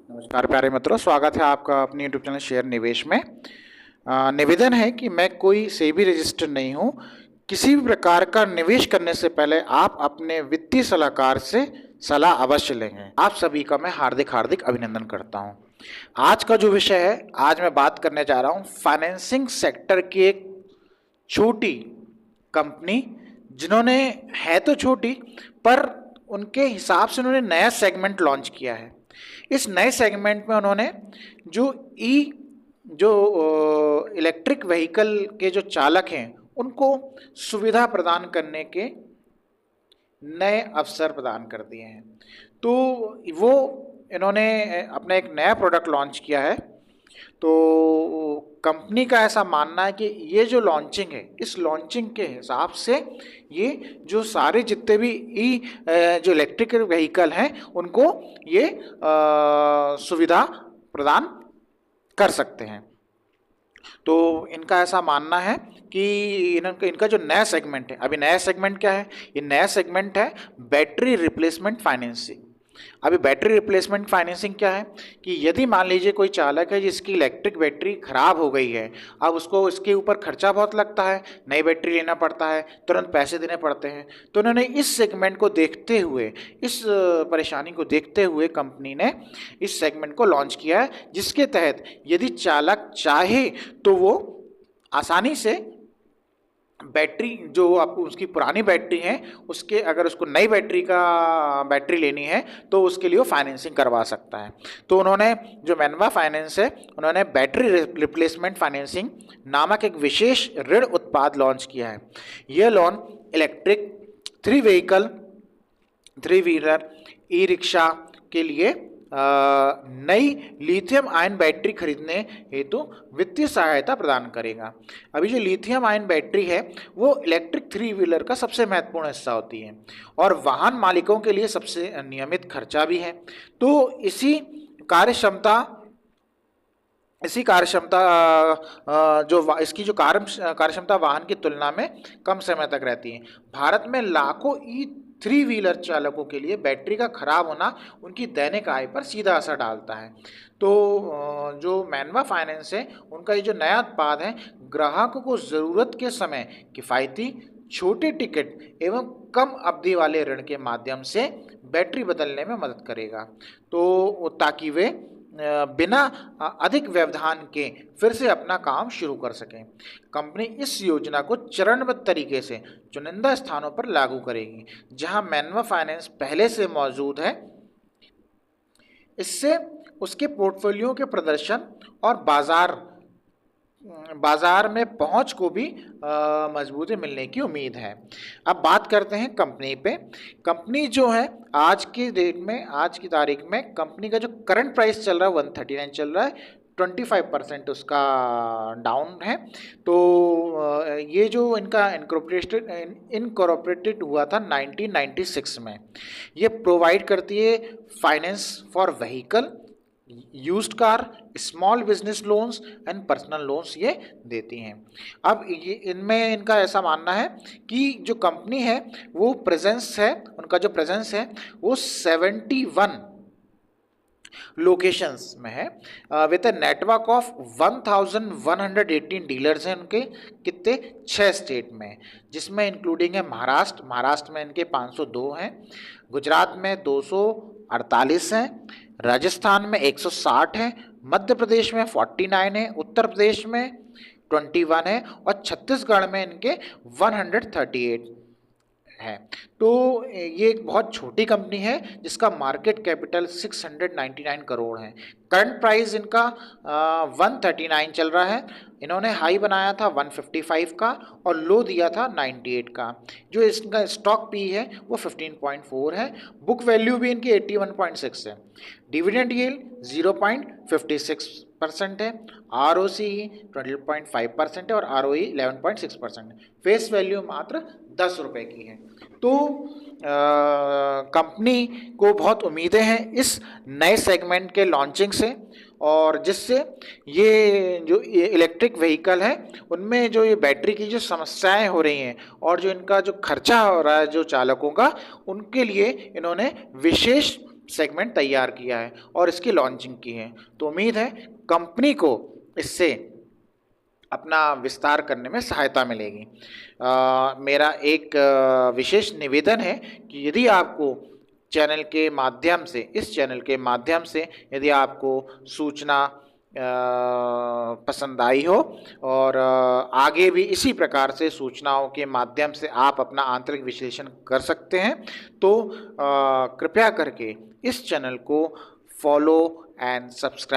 नमस्कार प्यारे मित्रों, स्वागत है आपका अपनी यूट्यूब चैनल शेयर निवेश में। निवेदन है कि मैं कोई सेबी रजिस्टर नहीं हूँ। किसी भी प्रकार का निवेश करने से पहले आप अपने वित्तीय सलाहकार से सलाह अवश्य लेंगे। आप सभी का मैं हार्दिक हार्दिक अभिनंदन करता हूँ। आज का जो विषय है, आज मैं बात करने जा रहा हूँ फाइनेंसिंग सेक्टर की एक छोटी कंपनी, जिन्होंने, है तो छोटी पर उनके हिसाब से उन्होंने नया सेगमेंट लॉन्च किया है। इस नए सेगमेंट में उन्होंने जो इलेक्ट्रिक व्हीकल के जो चालक हैं उनको सुविधा प्रदान करने के नए अवसर प्रदान कर दिए हैं। तो वो इन्होंने अपना एक नया प्रोडक्ट लॉन्च किया है। तो कंपनी का ऐसा मानना है कि ये जो लॉन्चिंग है, इस लॉन्चिंग के हिसाब से ये जो सारे जितने भी जो इलेक्ट्रिक व्हीकल हैं उनको ये सुविधा प्रदान कर सकते हैं। तो इनका ऐसा मानना है कि इनका जो नया सेगमेंट है, अभी नया सेगमेंट क्या है, ये नया सेगमेंट है बैटरी रिप्लेसमेंट फाइनेंसिंग। अभी बैटरी रिप्लेसमेंट फाइनेंसिंग क्या है कि यदि मान लीजिए कोई चालक है जिसकी इलेक्ट्रिक बैटरी खराब हो गई है, अब उसको इसके ऊपर खर्चा बहुत लगता है, नई बैटरी लेना पड़ता है, तुरंत पैसे देने पड़ते हैं। तो उन्होंने इस सेगमेंट को देखते हुए, इस परेशानी को देखते हुए कंपनी ने इस सेगमेंट को लॉन्च किया है, जिसके तहत यदि चालक चाहे तो वो आसानी से बैटरी, जो आपको उसकी पुरानी बैटरी है, उसके अगर उसको नई बैटरी लेनी है तो उसके लिए वो फाइनेंसिंग करवा सकता है। तो उन्होंने, जो मैनवा फाइनेंस है, उन्होंने बैटरी रिप्लेसमेंट फाइनेंसिंग नामक एक विशेष ऋण उत्पाद लॉन्च किया है। यह loan electric three wheeler, e rickshaw के लिए नई लिथियम आयन बैटरी खरीदने हेतु वित्तीय सहायता प्रदान करेगा। अभी जो लिथियम आयन बैटरी है वो इलेक्ट्रिक थ्री व्हीलर का सबसे महत्वपूर्ण हिस्सा होती है और वाहन मालिकों के लिए सबसे नियमित खर्चा भी है। तो इसी कार्यक्षमता इसकी जो कार्यक्षमता वाहन की तुलना में कम समय तक रहती है। भारत में लाखों थ्री व्हीलर चालकों के लिए बैटरी का खराब होना उनकी दैनिक आय पर सीधा असर डालता है। तो जो मैनवा फाइनेंस है, उनका ये जो नया उत्पाद है, ग्राहकों को ज़रूरत के समय किफ़ायती, छोटे टिकट एवं कम अवधि वाले ऋण के माध्यम से बैटरी बदलने में मदद करेगा। तो ताकि वे बिना अधिक व्यवधान के फिर से अपना काम शुरू कर सकें। कंपनी इस योजना को चरणबद्ध तरीके से चुनिंदा स्थानों पर लागू करेगी जहां मैनवा फाइनेंस पहले से मौजूद है। इससे उसके पोर्टफोलियो के प्रदर्शन और बाजार में पहुंच को भी मजबूती मिलने की उम्मीद है। अब बात करते हैं कंपनी पे। कंपनी जो है, आज की तारीख में कंपनी का जो करंट प्राइस चल रहा है 139 चल रहा है, 25% उसका डाउन है। तो ये जो इनका इनकॉर्पोरेटेड हुआ था 1996 में। ये प्रोवाइड करती है finance for vehicle, used car, small business loans and personal loans ये देती हैं। अब ये इनमें इनका ऐसा मानना है कि जो कंपनी है वो उनका जो प्रेजेंस है वो 71 लोकेशंस में है, with a network of 1118 dealers हैं उनके, कितने 6 स्टेट में, जिसमें इंक्लूडिंग है महाराष्ट्र में इनके 502 हैं, गुजरात में 248 हैं, राजस्थान में 160 है, मध्य प्रदेश में 49 है, उत्तर प्रदेश में 21 है और छत्तीसगढ़ में इनके 138 है। तो ये एक बहुत छोटी कंपनी है जिसका मार्केट कैपिटल 699 करोड़ है। करंट प्राइस इनका 139 चल रहा है। इन्होंने हाई बनाया था 155 का और लो दिया था 98 का। जो इसका स्टॉक पी है वो 15.4 है। बुक वैल्यू भी इनकी 81.6 है। डिविडेंड यील्ड 0.56% है। ROCE 12.5% है और ROE 11.6%। फेस वैल्यू मात्र 10 रुपये की है। तो कंपनी को बहुत उम्मीदें हैं इस नए सेगमेंट के लॉन्चिंग से, और जिससे ये जो इलेक्ट्रिक व्हीकल है उनमें जो ये बैटरी की जो समस्याएं हो रही हैं और जो इनका जो खर्चा हो रहा है जो चालकों का, उनके लिए इन्होंने विशेष सेगमेंट तैयार किया है और इसकी लॉन्चिंग की है। तो उम्मीद है कंपनी को इससे अपना विस्तार करने में सहायता मिलेगी। मेरा एक विशेष निवेदन है कि यदि आपको चैनल के माध्यम से, इस चैनल के माध्यम से यदि आपको सूचना पसंद आई हो और आगे भी इसी प्रकार से सूचनाओं के माध्यम से आप अपना आंतरिक विश्लेषण कर सकते हैं, तो कृपया करके इस चैनल को फॉलो एंड सब्सक्राइब